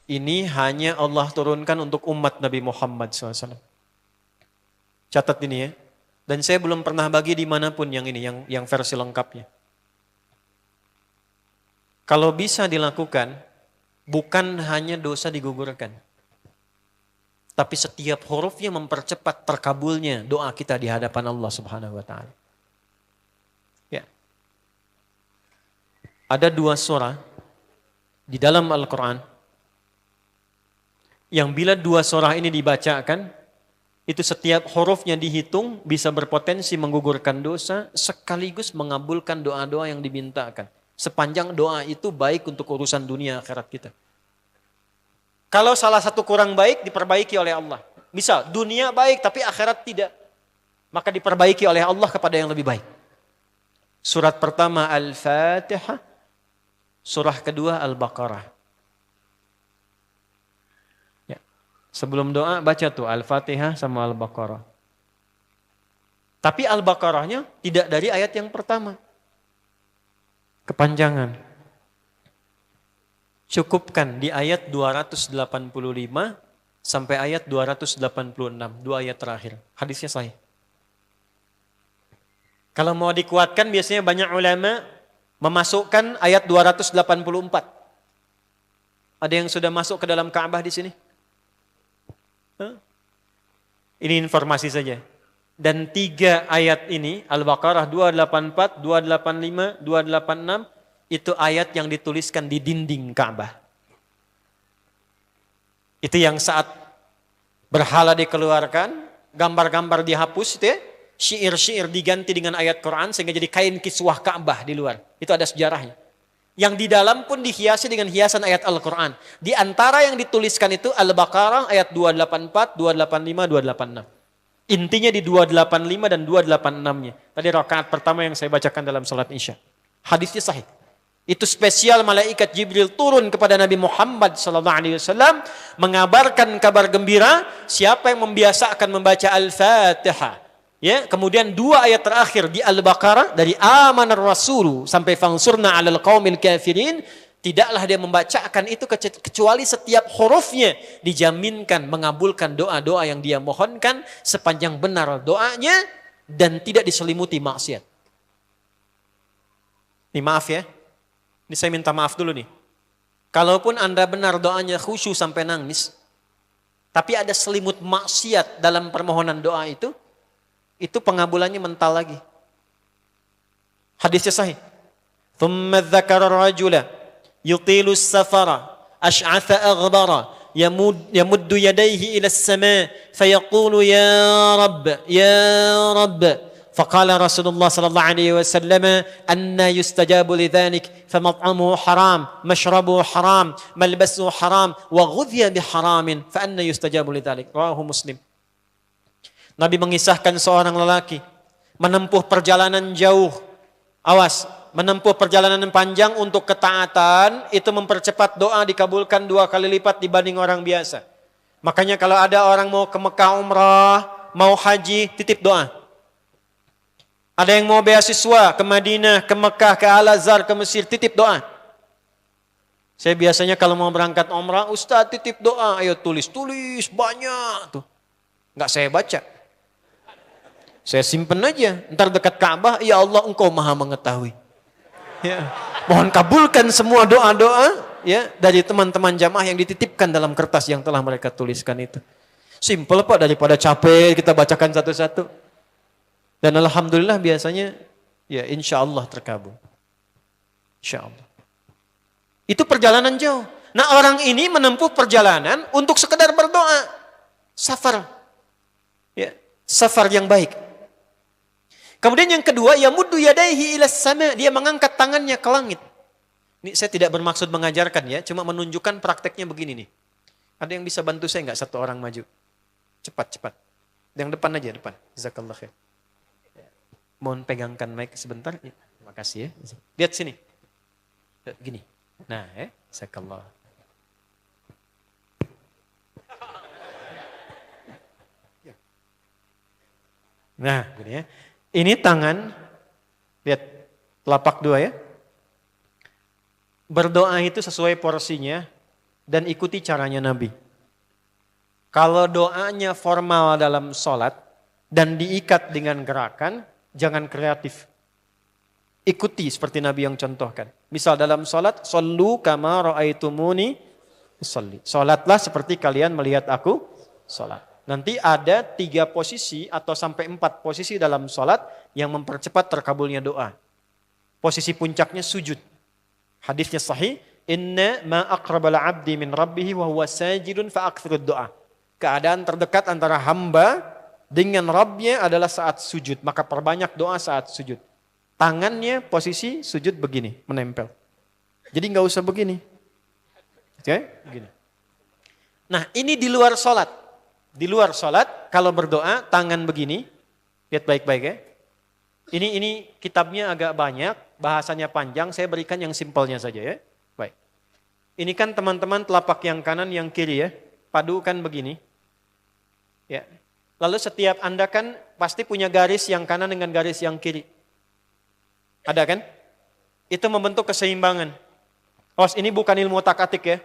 Ini hanya Allah turunkan untuk umat Nabi Muhammad SAW. Catat ini ya. Dan saya belum pernah bagi dimanapun yang ini, yang versi lengkapnya. Kalau bisa dilakukan, bukan hanya dosa digugurkan. Tapi setiap hurufnya mempercepat terkabulnya doa kita di hadapan Allah Subhanahu wa Ta'ala. Ya. Ada 2 surah di dalam Al-Quran yang bila 2 surah ini dibacakan, itu setiap hurufnya dihitung bisa berpotensi menggugurkan dosa sekaligus mengabulkan doa-doa yang dimintakan. Sepanjang doa itu baik untuk urusan dunia akhirat kita. Kalau salah satu kurang baik diperbaiki oleh Allah. Misal dunia baik tapi akhirat tidak. Maka diperbaiki oleh Allah kepada yang lebih baik. Surat pertama Al-Fatihah. Surah kedua Al-Baqarah. Ya. Sebelum doa baca tuh Al-Fatihah sama Al-Baqarah. Tapi Al-Baqarahnya tidak dari ayat yang pertama. Kepanjangan. Cukupkan di ayat 285 sampai ayat 286, 2 ayat terakhir. Hadisnya sahih. Kalau mau dikuatkan biasanya banyak ulama memasukkan ayat 284. Ada yang sudah masuk ke dalam Ka'bah di sini? Ini informasi saja. Dan 3 ayat ini, Al-Baqarah 284, 285, 286, itu ayat yang dituliskan di dinding Ka'bah. Itu yang saat berhala dikeluarkan, gambar-gambar dihapus, itu ya, syair-syair diganti dengan ayat Quran sehingga jadi kain kiswah Ka'bah di luar. Itu ada sejarahnya. Yang di dalam pun dihiasi dengan hiasan ayat Al-Quran. Di antara yang dituliskan itu Al-Baqarah ayat 284, 285, 286. Intinya di 285 dan 286-nya. Tadi rakaat pertama yang saya bacakan dalam salat Isya. Hadisnya sahih. Itu spesial malaikat Jibril turun kepada Nabi Muhammad SAW mengabarkan kabar gembira siapa yang membiasakan membaca Al-Fatihah. Ya, kemudian 2 ayat terakhir di Al-Baqarah dari amanar rasulu sampai fangsurna 'alal qaumil kafirin, tidaklah dia membacakan itu kecuali setiap hurufnya dijaminkan mengabulkan doa-doa yang dia mohonkan sepanjang benar doanya dan tidak diselimuti maksiat. Ini maaf ya. Ini saya minta maaf dulu nih. Kalaupun Anda benar doanya khusyuk sampai nangis, tapi ada selimut maksiat dalam permohonan doa itu pengabulannya mental lagi. Hadisnya sahih. Thumma dzakara rajula yutilu as-safara ash'atha aghbara yamuddu yadayhi ila as-sama' fayaqulu ya rabb faqala Rasulullah sallallahu alaihi wasallam anna yustajabu lidzalik famat'amuhu haram mashrabuhu haram malbasuhu haram wa ghudhiya biharamin fa anna yustajabu lidzalik. Rawahu Muslim. Nabi mengisahkan seorang lelaki menempuh perjalanan jauh. Awas, menempuh perjalanan panjang untuk ketaatan itu mempercepat doa dikabulkan 2 kali lipat dibanding orang biasa. Makanya kalau ada orang mau ke Mekah umrah, mau haji, titip doa. Ada yang mau beasiswa ke Madinah, ke Mekah, ke Al-Azhar, ke Mesir, titip doa. Saya biasanya kalau mau berangkat umrah, Ustaz titip doa, ayo tulis banyak tuh. Enggak saya baca. Saya simpen aja, ntar dekat Ka'bah, ya Allah engkau maha mengetahui. Ya. Mohon kabulkan semua doa-doa ya dari teman-teman jamaah yang dititipkan dalam kertas yang telah mereka tuliskan itu. Simple Pak, daripada capek kita bacakan satu-satu. Dan alhamdulillah biasanya ya insya Allah terkabul. Insya Allah. Itu perjalanan jauh. Nah orang ini menempuh perjalanan untuk sekedar berdoa. Safar. Ya, safar yang baik. Kemudian yang kedua, yamuddu yadayhi ilas sama, dia mengangkat tangannya ke langit. Ini saya tidak bermaksud mengajarkan ya, cuma menunjukkan prakteknya begini nih. Ada yang bisa bantu saya enggak satu orang maju? Cepat. Yang depan aja, depan. Jazakallah khair. Mohon pegangkan mic sebentar. Ya, terima kasih ya. Lihat sini. Lihat gini. Nah, jazakallah. Nah, gini ya. Ini tangan, lihat telapak 2 ya. Berdoa itu sesuai porsinya, dan ikuti caranya Nabi. Kalau doanya formal dalam sholat dan diikat dengan gerakan, jangan kreatif. Ikuti seperti Nabi yang contohkan. Misal dalam sholat, shollu kama ra'aitumuni usolli. Sholatlah seperti kalian melihat aku sholat. Nanti ada 3 posisi atau sampai 4 posisi dalam sholat yang mempercepat terkabulnya doa. Posisi puncaknya sujud. Hadisnya sahih. Inna ma aqrabal abdi min rabbihi wa huwa sajidun fa akthirud doa. Keadaan terdekat antara hamba dengan Rabbnya adalah saat sujud. Maka perbanyak doa saat sujud. Tangannya posisi sujud begini, menempel. Jadi nggak usah begini. Oke, begini. Nah ini di luar sholat. Di luar sholat kalau berdoa tangan begini. Lihat baik-baik ya. Ini kitabnya agak banyak, bahasanya panjang, saya berikan yang simpelnya saja ya. Baik. Ini kan teman-teman telapak yang kanan, yang kiri ya. Padukan begini. Ya. Lalu setiap Anda kan pasti punya garis yang kanan dengan garis yang kiri. Ada kan? Itu membentuk keseimbangan. Ini bukan ilmu otak-atik ya.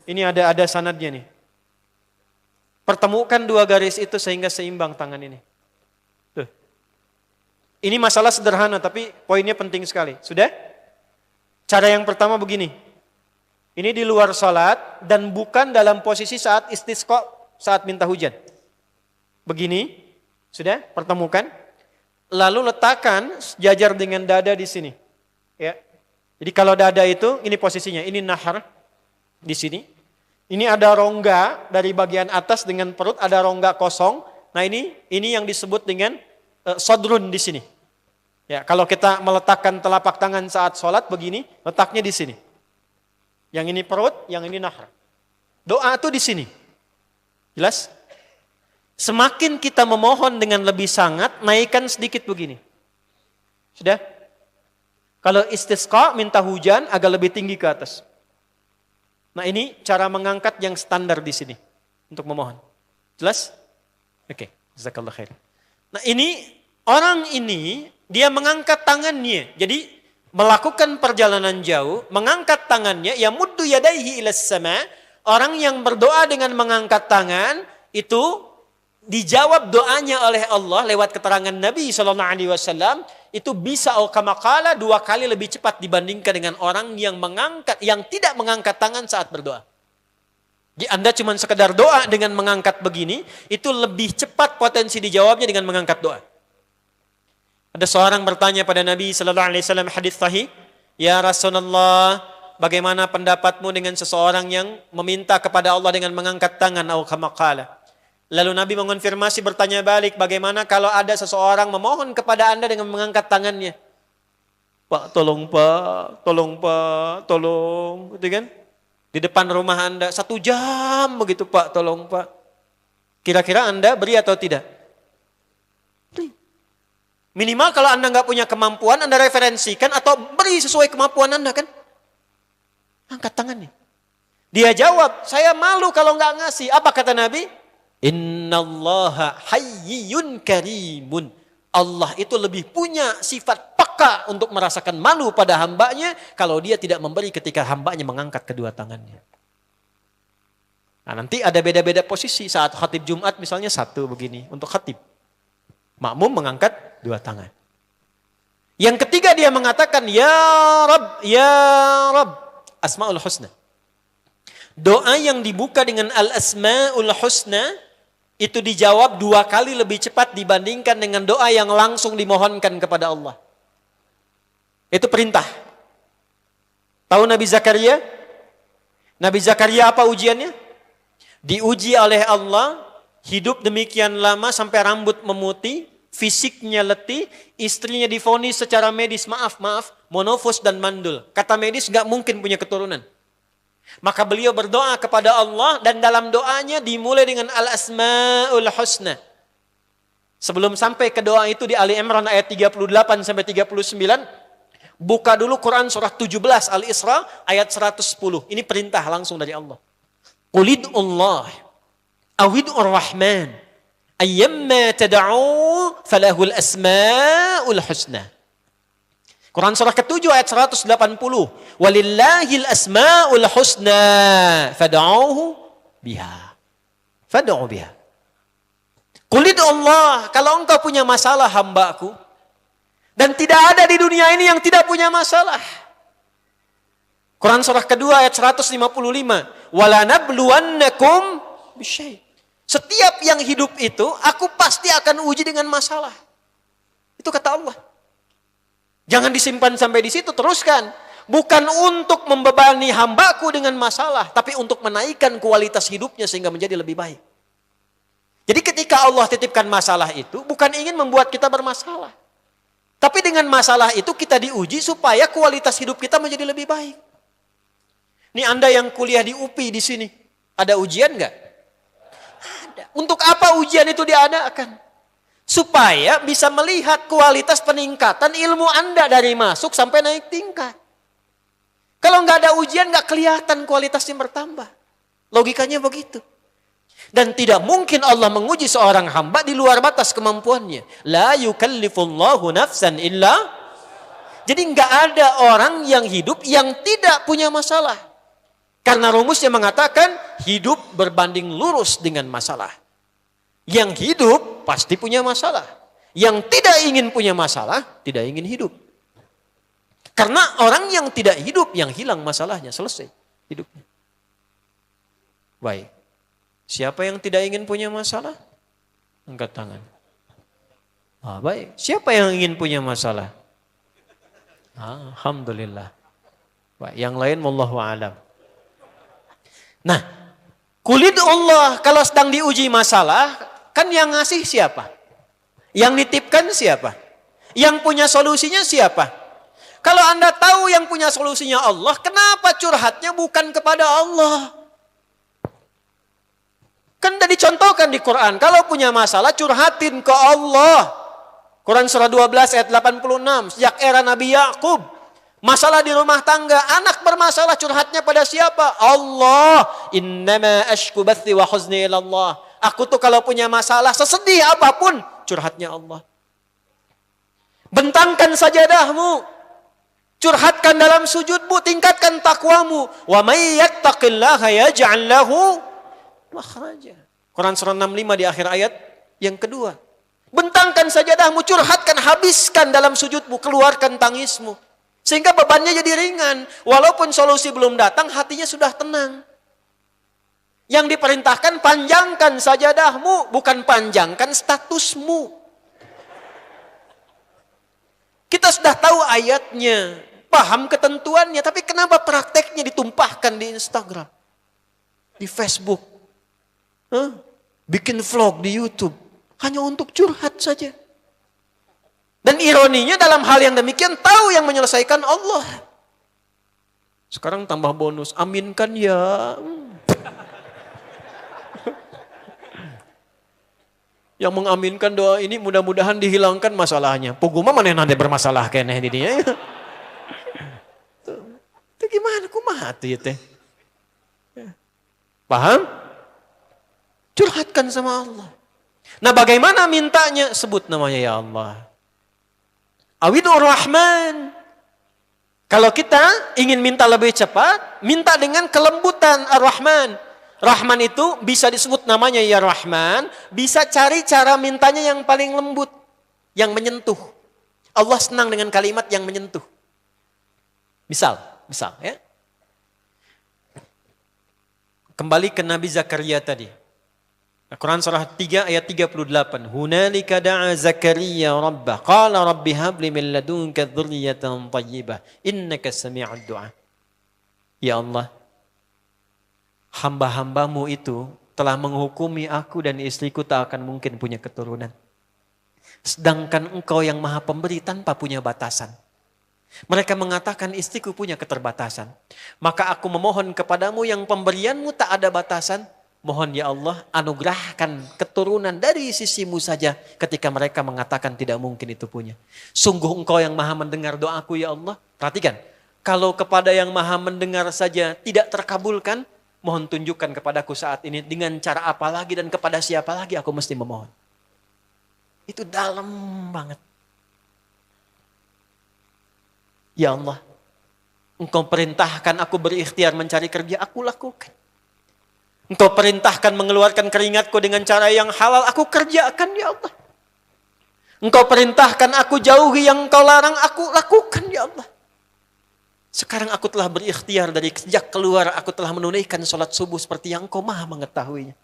Ini ada sanadnya nih. Pertemukan 2 garis itu sehingga seimbang tangan ini. Tuh. Ini masalah sederhana tapi poinnya penting sekali. Sudah? Cara yang pertama begini. Ini di luar sholat dan bukan dalam posisi saat istisqa, saat minta hujan. Begini. Sudah? Pertemukan. Lalu letakkan sejajar dengan dada di sini. Ya. Jadi kalau dada itu, ini posisinya. Ini nahar di sini. Ini ada rongga dari bagian atas dengan perut, ada rongga kosong. Nah ini yang disebut dengan sodrun di sini. Ya, kalau kita meletakkan telapak tangan saat sholat begini, letaknya di sini. Yang ini perut, yang ini nahar. Doa itu di sini. Jelas? Semakin kita memohon dengan lebih sangat, naikkan sedikit begini. Sudah? Kalau istisqa, minta hujan, agak lebih tinggi ke atas. Nah ini cara mengangkat yang standar di sini. Untuk memohon. Jelas? Oke. Jazakallah khair. Nah orang ini, dia mengangkat tangannya. Jadi melakukan perjalanan jauh, mengangkat tangannya, ya muddu yadaihi ilas sama. Orang yang berdoa dengan mengangkat tangan, itu dijawab doanya oleh Allah lewat keterangan Nabi SAW, itu bisa kamakala 2 kali lebih cepat dibandingkan dengan orang yang tidak mengangkat tangan saat berdoa. Jadi Anda cuma sekedar doa dengan mengangkat begini, itu lebih cepat potensi dijawabnya dengan mengangkat doa. Ada seorang bertanya pada Nabi SAW, hadis sahih, ya Rasulullah, bagaimana pendapatmu dengan seseorang yang meminta kepada Allah dengan mengangkat tangan atau kamakala? Lalu Nabi mengonfirmasi, bertanya balik, bagaimana kalau ada seseorang memohon kepada Anda dengan mengangkat tangannya? Pak, tolong Pak, tolong Pak, tolong. Gitu kan? Di depan rumah Anda, 1 jam begitu Pak, tolong Pak. Kira-kira Anda beri atau tidak? Beri. Minimal kalau Anda nggak punya kemampuan, Anda referensikan atau beri sesuai kemampuan Anda kan? Angkat tangannya. Dia jawab, saya malu kalau nggak ngasih. Apa kata Nabi? Innallaha hayyun karimun. Allah itu lebih punya sifat peka untuk merasakan malu pada hambanya kalau dia tidak memberi ketika hambanya mengangkat kedua tangannya. Nah nanti ada beda-beda posisi saat khatib Jumat misalnya 1 begini untuk khatib. Makmum mengangkat 2 tangan. Yang ketiga dia mengatakan ya Rabb, Asmaul Husna. Doa yang dibuka dengan Al-Asmaul Husna itu dijawab 2 kali lebih cepat dibandingkan dengan doa yang langsung dimohonkan kepada Allah. Itu perintah. Tahu Nabi Zakaria? Nabi Zakaria apa ujiannya? Diuji oleh Allah, hidup demikian lama sampai rambut memutih, fisiknya letih, istrinya divonis secara medis, maaf, monofos dan mandul. Kata medis gak mungkin punya keturunan. Maka beliau berdoa kepada Allah dan dalam doanya dimulai dengan Al-Asmaul Husna. Sebelum sampai ke doa itu di Ali Imran ayat 38 sampai 39, buka dulu Quran surah 17 Al-Isra ayat 110. Ini perintah langsung dari Allah. Qulidullah awidur rahman ayyamma tad'u falahul asmaul husna. Quran surah ke-7 ayat 180. Walillahil asma'ul husna fad'uhu biha. Fad'u biha. Qul Allah, kalau engkau punya masalah hambaku, dan tidak ada di dunia ini yang tidak punya masalah. Quran surah kedua ayat 155. Wala nabluwannakum bisyai'. Setiap yang hidup itu, aku pasti akan uji dengan masalah. Itu kata Allah. Jangan disimpan sampai di situ, teruskan. Bukan untuk membebani hambaku dengan masalah, tapi untuk menaikkan kualitas hidupnya sehingga menjadi lebih baik. Jadi ketika Allah titipkan masalah itu, bukan ingin membuat kita bermasalah. Tapi dengan masalah itu kita diuji supaya kualitas hidup kita menjadi lebih baik. Ini Anda yang kuliah di UPI di sini, ada ujian nggak? Ada. Untuk apa ujian itu diadakan? Supaya bisa melihat kualitas peningkatan ilmu Anda dari masuk sampai naik tingkat. Kalau nggak ada ujian, nggak kelihatan kualitasnya bertambah. Logikanya begitu. Dan tidak mungkin Allah menguji seorang hamba di luar batas kemampuannya. La yukallifullahu nafsan illa. Jadi nggak ada orang yang hidup yang tidak punya masalah. Karena rumusnya mengatakan hidup berbanding lurus dengan masalah. Yang hidup pasti punya masalah. Yang tidak ingin punya masalah, tidak ingin hidup. Karena orang yang tidak hidup, yang hilang masalahnya, selesai hidupnya. Baik. Siapa yang tidak ingin punya masalah? Angkat tangan. Baik. Siapa yang ingin punya masalah? Alhamdulillah. Baik. Yang lain wallahu a'lam. Nah, kulit Allah kalau sedang diuji masalah, kan yang ngasih siapa? Yang nitipkan siapa? Yang punya solusinya siapa? Kalau Anda tahu yang punya solusinya Allah, kenapa curhatnya bukan kepada Allah? Kan sudah dicontohkan di Quran, kalau punya masalah curhatin ke Allah. Quran surah 12 ayat 86, sejak era Nabi Yakub. Masalah di rumah tangga, anak bermasalah curhatnya pada siapa? Allah. Innama ashku bathi wa huzni ilallah. Aku tuh kalau punya masalah, sesedih apapun, curhatnya Allah. Bentangkan sajadahmu. Curhatkan dalam sujudmu, tingkatkan takwamu. Wa may yattaqillaha yaj'al lahu makhraja. Quran surah 65 di akhir ayat yang kedua. Bentangkan sajadahmu, curhatkan, habiskan dalam sujudmu, keluarkan tangismu. Sehingga bebannya jadi ringan. Walaupun solusi belum datang, hatinya sudah tenang. Yang diperintahkan panjangkan sajadahmu, bukan panjangkan statusmu. Kita sudah tahu ayatnya, paham ketentuannya, tapi kenapa prakteknya ditumpahkan di Instagram, di Facebook, bikin vlog di YouTube, hanya untuk curhat saja. Dan ironinya dalam hal yang demikian tahu yang menyelesaikan Allah. Sekarang tambah bonus, aminkan ya. Yang mengaminkan doa ini mudah-mudahan dihilangkan masalahnya. Puguma mana nanti bermasalah kayaknya di dia. Itu gimana kumaha tuh ya teh? Paham? Curhatkan sama Allah. Nah bagaimana mintanya? Sebut namanya ya Allah. Awidur Rahman. Kalau kita ingin minta lebih cepat, minta dengan kelembutan Ar-Rahman. Rahman itu bisa disebut namanya ya Rahman, bisa cari cara mintanya yang paling lembut, yang menyentuh. Allah senang dengan kalimat yang menyentuh. Misal ya. Kembali ke Nabi Zakaria tadi. Quran surah 3 ayat 38. Hunalika da'a Zakaria rabbah. Qala rabbi habli min ladunka dzurriyyatan thayyibah. Innaka sami'ud du'a. Ya Allah, hamba-hambamu itu telah menghukumi aku dan istriku tak akan mungkin punya keturunan. Sedangkan engkau yang maha pemberi tanpa punya batasan. Mereka mengatakan istriku punya keterbatasan. Maka aku memohon kepadamu yang pemberianmu tak ada batasan. Mohon ya Allah anugerahkan keturunan dari sisimu saja ketika mereka mengatakan tidak mungkin itu punya. Sungguh engkau yang maha mendengar doaku ya Allah. Perhatikan, kalau kepada yang maha mendengar saja tidak terkabulkan, mohon tunjukkan kepadaku saat ini dengan cara apa lagi dan kepada siapa lagi aku mesti memohon. Itu dalam banget. Ya Allah, Engkau perintahkan aku berikhtiar mencari kerja, aku lakukan. Engkau perintahkan mengeluarkan keringatku dengan cara yang halal, aku kerjakan ya Allah. Engkau perintahkan aku jauhi yang Engkau larang, aku lakukan ya Allah. Sekarang aku telah berikhtiar dari sejak keluar, aku telah menunaikan sholat subuh seperti yang Engkau maha mengetahuinya.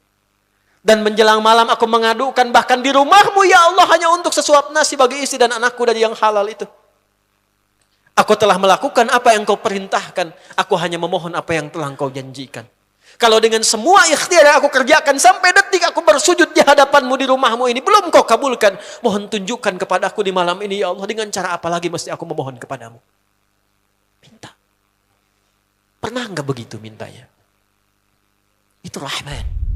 Dan menjelang malam aku mengadukan bahkan di rumahmu ya Allah hanya untuk sesuap nasi bagi istri dan anakku dari yang halal itu. Aku telah melakukan apa yang Engkau perintahkan, aku hanya memohon apa yang telah Engkau janjikan. Kalau dengan semua ikhtiar yang aku kerjakan sampai detik aku bersujud di hadapanmu di rumahmu ini belum Kau kabulkan, mohon tunjukkan kepadaku di malam ini ya Allah, dengan cara apa lagi mesti aku memohon kepadamu. Minta. Pernah enggak begitu mintanya? Itu rahman.